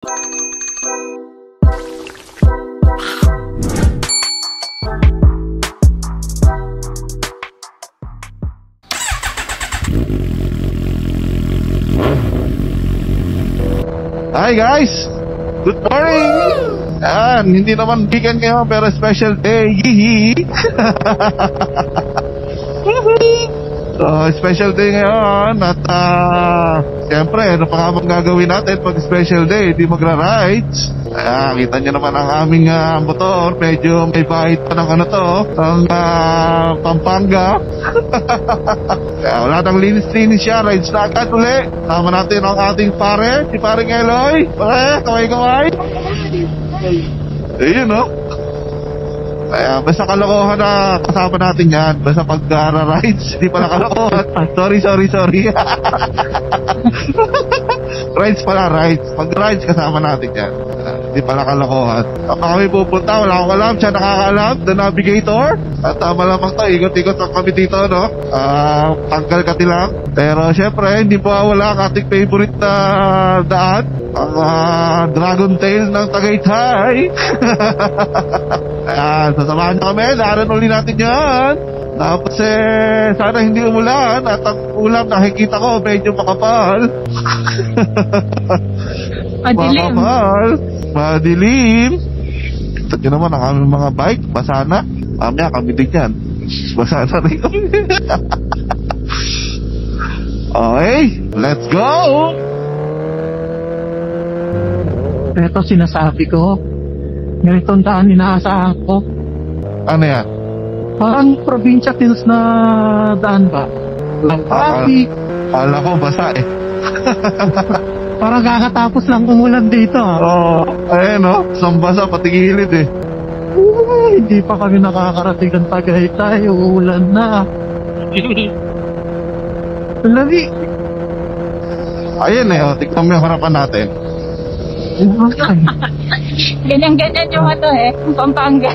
Hi guys! Good morning! Yan, hindi naman weekend ngayon pero special day. Yee! So, special day ngayon at siyempre, ano pa nga bang gagawin natin pag special day? Hindi magra-rides. Kita nyo naman ang aming motor. Medyo may bahit pa ng ano to, ang Pampanga. Kaya wala nang linis-linis siya. Rides na agad uli. Tama natin ang ating pare, si paring Eloy. Pare, kaway-kaway. Ayun, no? Kaya basta kalokohan na kasama natin yan. Basta pag rides, hindi pala kalokohan. Sorry. Rides pala, rides. Pag rides, kasama natin yan. Hindi pala kalokohan. Kapag kami pupunta, wala akong alam. Siya nakakaalam, the navigator. At malamang to, ikot-ikot ang kami dito, no? Tanggal ka lang. Pero syempre, hindi pa wala ang ating favorite na daan. Ang Dragon Tail ng Tagaytay. Ayan, sasamahan nyo kami. Daanan uli natin yan. Tapos sana hindi umulan. At ang ulam nakikita ko medyo makapal. Madilim. Madilim. Ito nyo naman ang aming mga bike. Basa na. Mamaya kami din yan. Basa na rin kami. Okay, let's go! Ito sinasabi ko. Ganitong daan inaasahan ko. Ano yan? Parang probinsya hills na daan ba? Lang traffic. Kala ko basa eh. Parang kakatapos lang umulan dito. Oo, ayun no? Sambasa pati gilid eh. Hindi pa kami nakakarating ng Tagaytay. Uulan na. Lali. Ayun eh, tignan mo yung harapan natin. Ganyan-ganyan yung ano eh, Pampanga.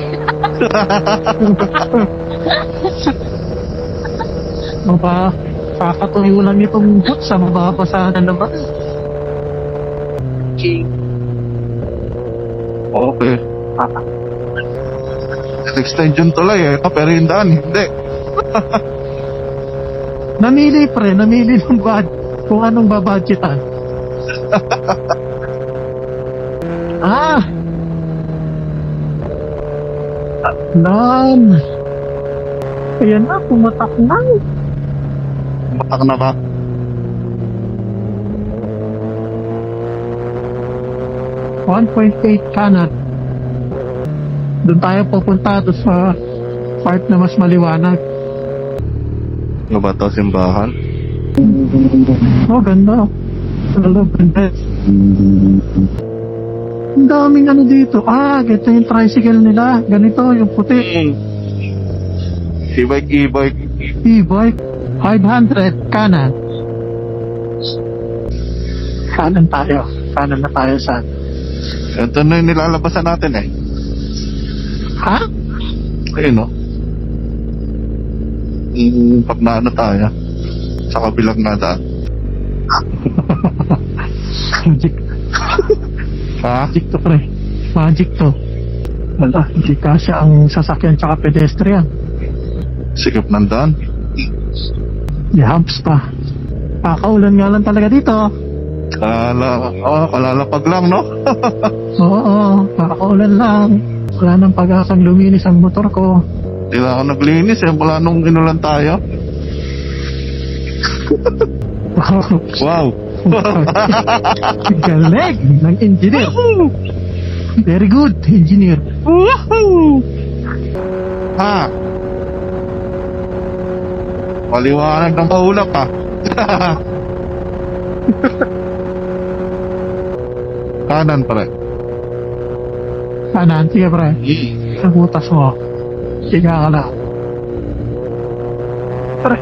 Kakatuyo lang itong boots sa mababasa na naman. Okay. Extension tuloy eh, pero yung daan, hindi. Namili ng kung anong babudgetan. Ayan na, pumatak na. Batak na ba? $1.8 kanan. Doon tayo pupunta doon sa part na mas maliwanag. Ano ba ito, simbahan? Oh, ganda. Ganda. Ang daming ano dito. Ganito yung tricycle nila. Ganito, yung puti. E-bike. E-bike. 500 kanan. Kanan tayo. Kanan na tayo sa... Ito na yung nilalabasan natin eh. Ha? Ayun no? Pag naano tayo sa kabilang na daan. Magic. Ha? Magic to, pre. Magic to. Wala, hindi kasi ang sasakyan tsaka pedestrian. Sikip ng daan. Humps pa. Kakaulan nga lang talaga dito. Kalalapag lang, no? Oo, kakaulan lang. Wala nang pag-asang luminis ang motor ko. Hindi na ako naglinis eh. Wala nung inulan tayo. Wow. Galing ng engineer. Very good, engineer. Ha? Paliwanag ng kaulap ha. Kanan pare. Kanan, sige pre. Sa butas mo. Sige ka lang. Pre.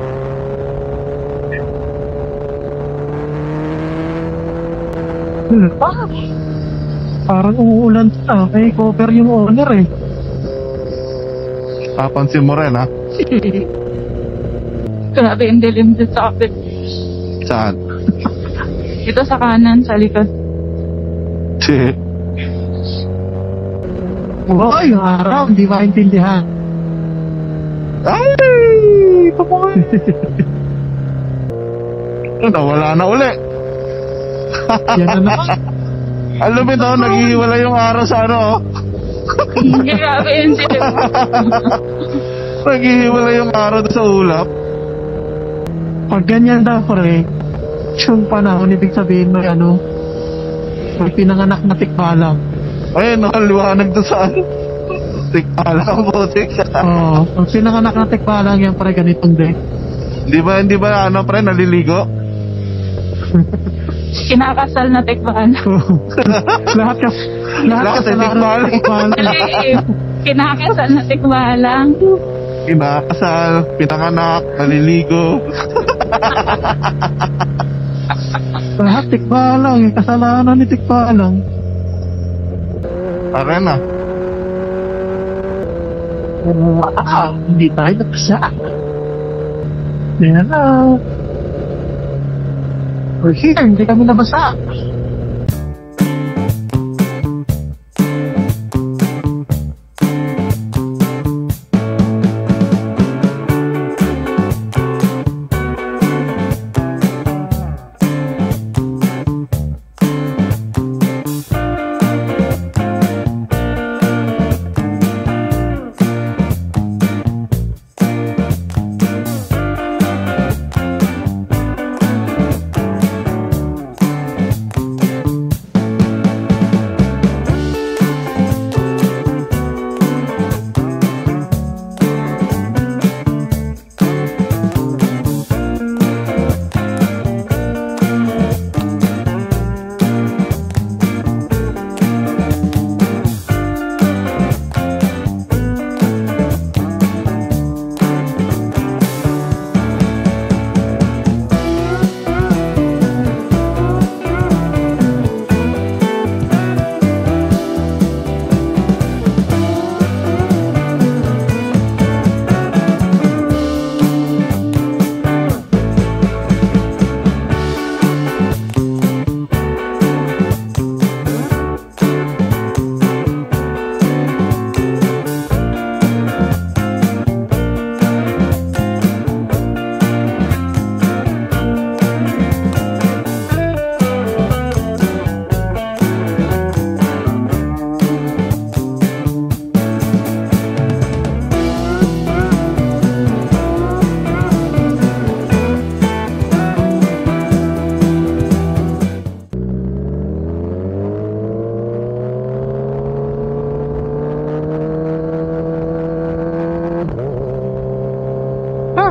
Parang uulan na. May cover yung owner eh. Papansin mo rin ha. Grabe yung dilim dito sa akin. Saan? Dito sa kanan, sa likod. Oo, yung araw, hindi maintindihan. Ay! Kapoy! Nawala na uli. Yan na naman. Alam mo ito, naghihiwala yung araw sa ano. Grabe yung dilim. Naghihiwala yung araw sa ulap. Pag ganyan daw, pre, yung panahon, ibig sabihin mo, ano, may pinanganak na tikbalang. Ayun, nakaliwanag doon sa ano. Tikbalang, butik. Oo, pag pinanganak na tikbalang yan, pre, ganitong day. Hindi ba, ano, pre, naliligo? Kinakasal na tikbalan. lahat Lahat ay tikbalang. Kinakasal na tikbalang. Kinakasal, pinanganak, naliligo. Lahat tikbalang, kasalanan ni tikbalang. Tara na. Hindi tayo nagpasa. Yan na. We're here, hindi kami nabasa.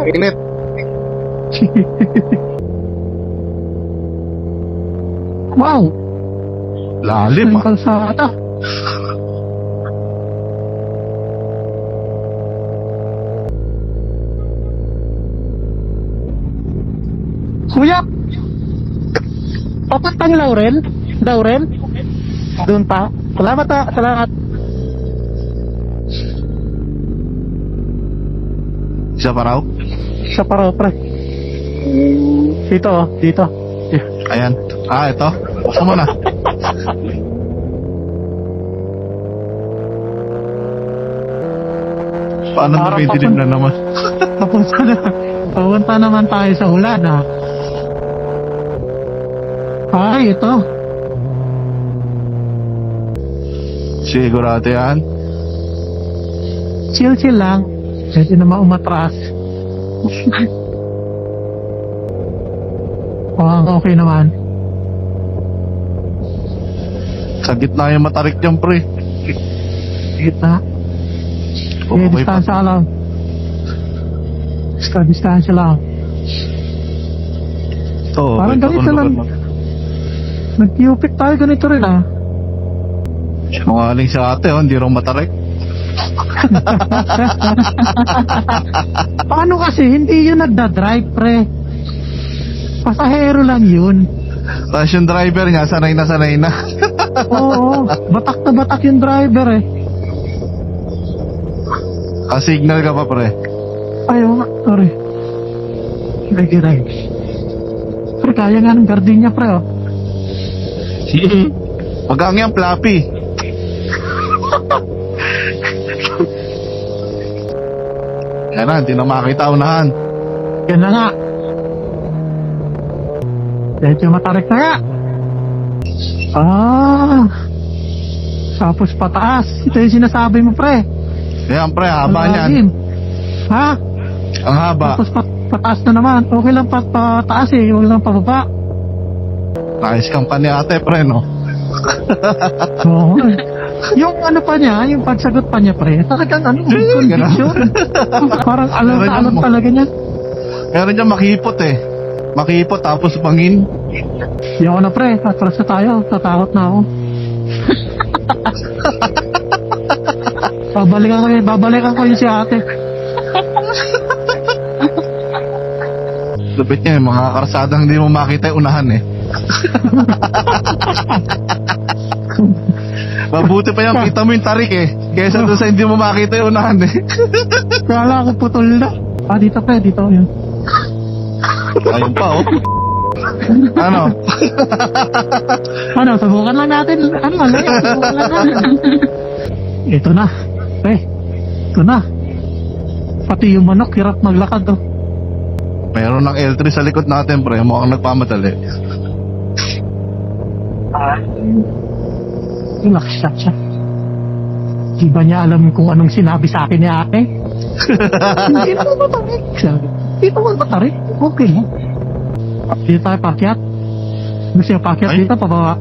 Init. Wow! Lalim, Ang kalsada. Kuya! Papuntang Laurel? Laurel? Doon pa? Salamat ha, salamat. Isa pa raw? Sa paro, pre. Dito, oh, dito. Ayan. Ito. Buksan mo na. Paano Parang napidilim na naman? Papunta naman tayo sa ulan, ha? Ay, ito. Sigurado yan. Chill lang. Pwede naman umatras. Okay naman. Sa gitna yung matarik dyan, pre. Gitna. Okay, Distansya lang. Distansya lang. Ito, Parang ganito lang. Nag-cupid tayo ganito rin, ha? Sinungaling si ate, hindi raw matarik. Paano kasi? Hindi yun nagda-drive, pre. Pasahero lang yun. Tapos yung driver niya, sanay na. Oo, batak na batak yung driver, eh. Signal ka pa, pre. Ayaw nga, sorry. Sige. Pre, kaya nga ng gardenia, pre, oh. Magang yan, Flappy. Yan na, hindi na makita unahan. Yan na nga. Medyo matarik na nga. Tapos pataas. Ito yung sinasabi mo, pre. Yan, pre, haba niyan. Malalim. Ha? Ang haba. Tapos pataas na naman. Okay lang pataas eh. Huwag lang pababa. Nice kang pa ni ate, pre, no? Oo. Yung ano pa niya, yung pagsagot pa niya, pre. Talagang ano, conviction. Parang alam na alam talaga niya. Meron niya makipot eh. Makipot tapos bangin. Di ako na, pre. Atras na tayo. Tatakot na ako. Babalikan ko yun si ate. Lupit niya, yung mga karsadang hindi mo makita yung unahan eh. Mabuti pa yan, kita mo yung tarik eh. Kaysa doon sa hindi mo makita yung unahan eh. Kala ko putol na. Dito pre, dito yun. Ayun pa oh. Ano? Ano, subukan lang natin. Ano, subukan lang natin. Ito na. Ito na. Pati yung manok, hirap maglakad oh. Meron ng L3 sa likod natin, pre. Mukhang nagpamadali. Relax siya. Di ba niya alam kung anong sinabi sa akin ni ate? Hindi naman matarik. Hindi naman matarik. Okay lang. Dito tayo pakyat. Gusto yung pakyat Ay. dito, pababa.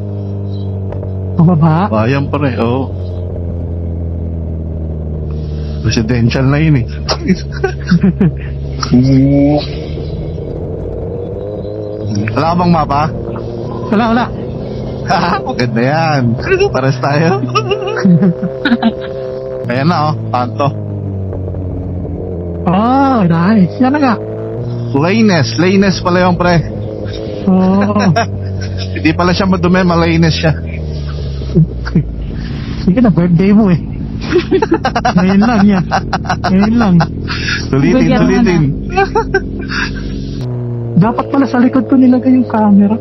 Pababa. Bayan pa rin, oo. Residential na yun eh. Wala ka bang mapa? Wala. Maganda yan. Pares tayo. Ayan na oh, kanto. Oh, nice. Yan na nga. Layness pala yung pre. Oh. Hindi pala siya madumi, malaynes siya. Sige na, birthday mo eh. Ngayon lang yan. Ngayon lang. Sulitin. Dapat pala sa likod ko nilagay yung camera.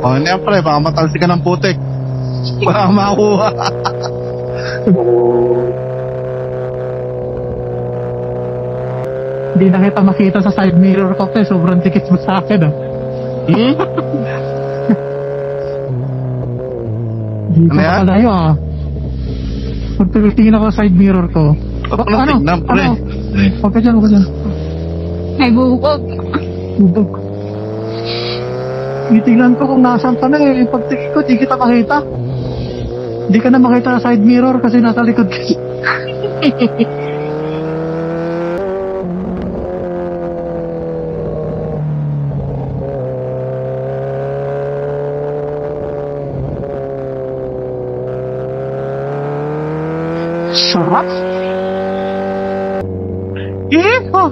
Oh, ano yan pre, baka matalsi ka ng putik. Baka makuha. Hindi na kita makita sa side mirror ko pre. Sobrang tikit mo sa akin ah. Hindi ko Ano yan? makalayo ah. Pag tingin ako sa side mirror ko. Huwag mo lang tignan, pre. Huwag ka dyan. May bubog. Bubog. Titignan ko kung nasaan ka na eh. Pag tingin ko, di kita makita. Di ka na makita sa side mirror kasi nasa likod ka. Sarap. Oh.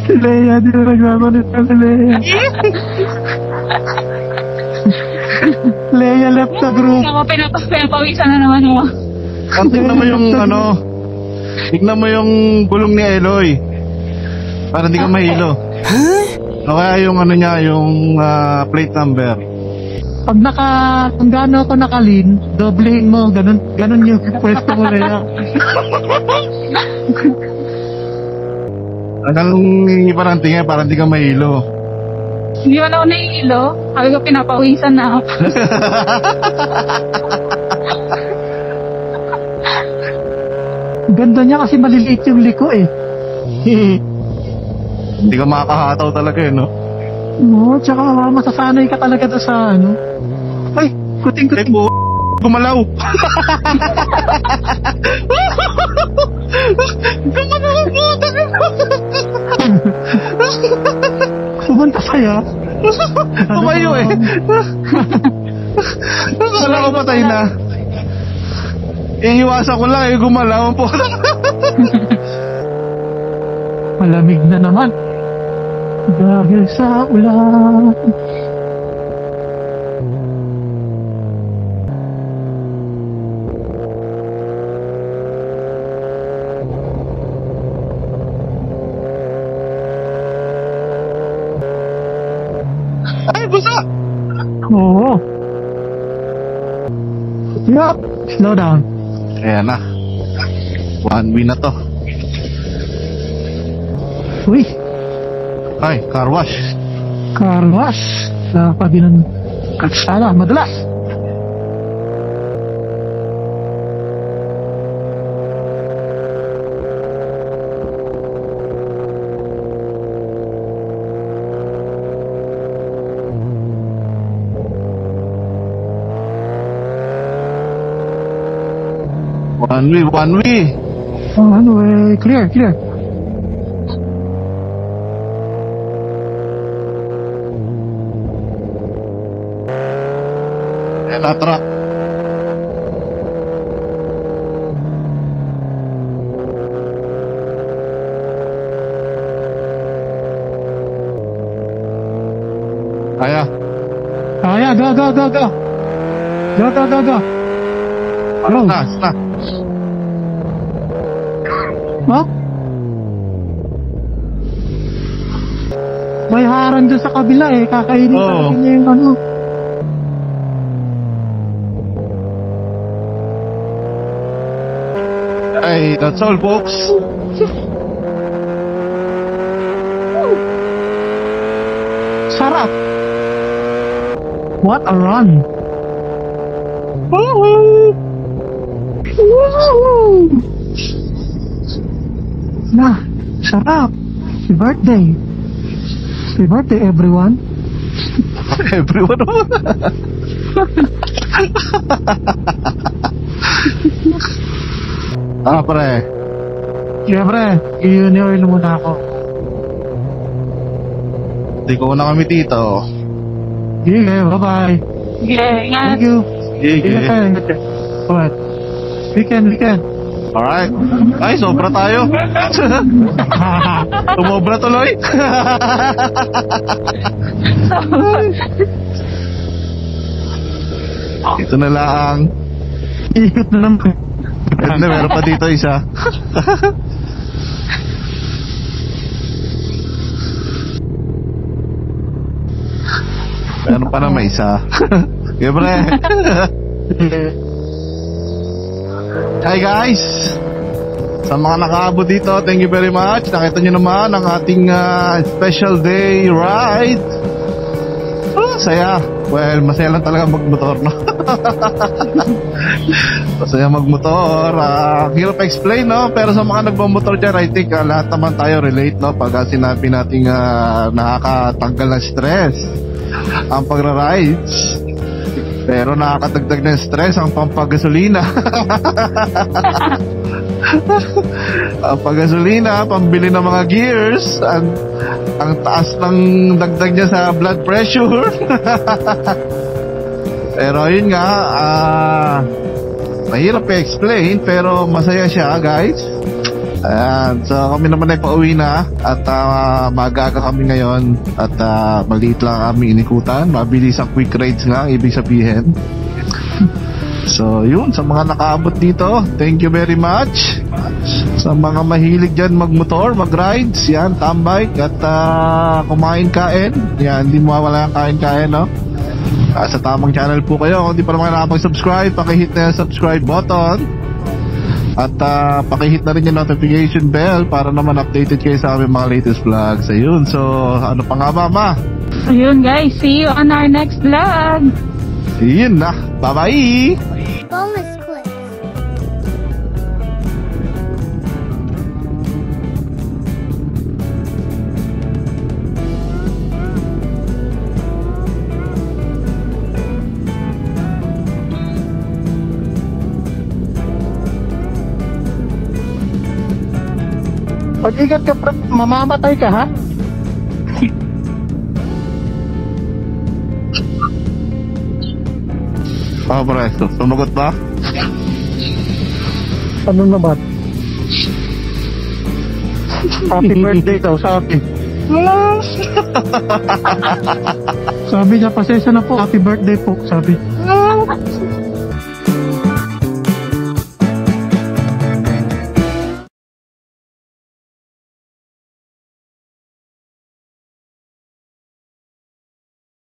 Si Leia, di na nagsasalita si Leia. Leia left the group. Ako pinapawisan na naman mo. Tignan mo yung ano. Tignan mo yung gulong ni Eloy. Para hindi ka mahilo. O kaya yung ano niya, yung plate number. Pag kung gaano ako nakalin, doblehin mo, ganun yung pwesto mo Leia. Anong parang tingin, parang hindi ka mahilo. Hindi man ako nahihilo. Sabi ko pinapawisan na ako. Ganda niya kasi maliliit yung liko eh. Hindi ka makakahataw talaga eh, no? Oo, tsaka masasanay ka talaga doon sa ano. Ay, kuting-kuting. Gumalaw! Gumalaw ang puta! Pumunta sa'yo. Tumayo eh. Akala ko patay na. Iiwasan ko lang eh, gumalaw ang puta. Malamig na naman. Dahil sa ulan. Ay, busa! Oo. Yup. Slow down. Ayan na. 1-way na to. Uy, Ay, car wash. car wash. Sa tabi ng kalsada, madalas. One way. Oh, ano eh, clear. Ayan na, truck. Kaya. Kaya, go. Go. Na. Ha? May harang dyan sa kabila eh. Kakainin Oo. natin niya yung ano. Hey, that's all, folks. Sarap. What a run. Na, sarap. Happy birthday. Happy birthday, everyone. Everyone. Pre. Siyempre, i-oil muna ako. Hindi ko na kami dito. Sige, bye-bye. Sige, ingat. Thank you. Sige. Ingat ka. What? Weekend. Alright. Ay, sobra tayo. Tumobra tuloy. Ito na lang. Ikot na naman. Hindi, meron pa dito isa. Meron pa na may isa. Siyempre. Hi guys. Sa mga nakaabot dito, thank you very much. Nakita nyo naman ang ating special day ride. Saya. Well, masaya lang talaga magmotor, no? Masaya magmotor. Hirap explain, no? Pero sa mga nagmamotor dyan, I think lahat naman tayo relate, no? Pag sinabi natin nakakatanggal ng stress ang pagra-rides. Pero nakakadagdag ng stress ang pampagasolina. Ang pagasolina, pambili ng mga gears, ang taas ng dagdag niya sa blood pressure. Pero yun nga, mahirap i-explain pero masaya siya, guys. Ayan, so kami naman ay pauwi na at magaga kami ngayon at maliit lang kami inikutan. Mabilis ang quick rides nga, ibig sabihin. So yun, sa mga nakaabot dito, thank you very much. Sa mga mahilig dyan magmotor, mag-rides, yan, tambike at kumain-kain. Yan, hindi mawawala ang kain-kain, no? Sa tamang channel po kayo. Kung di pa naman nakapag-subscribe, pakihit na yung subscribe button. At pakihit na rin yung notification bell para naman updated kayo sa aming mga latest vlogs. Ayun, so ano pa nga ba, Ma? Ayun guys, see you on our next vlog. Yun na, bye-bye! Bonus clips. Pag-igat ka, mamamatay ka, ha? Pre, sumagot ba? Ano na ba? Happy birthday daw, sabi. Sabi niya, pasensya na po, happy birthday po, sabi.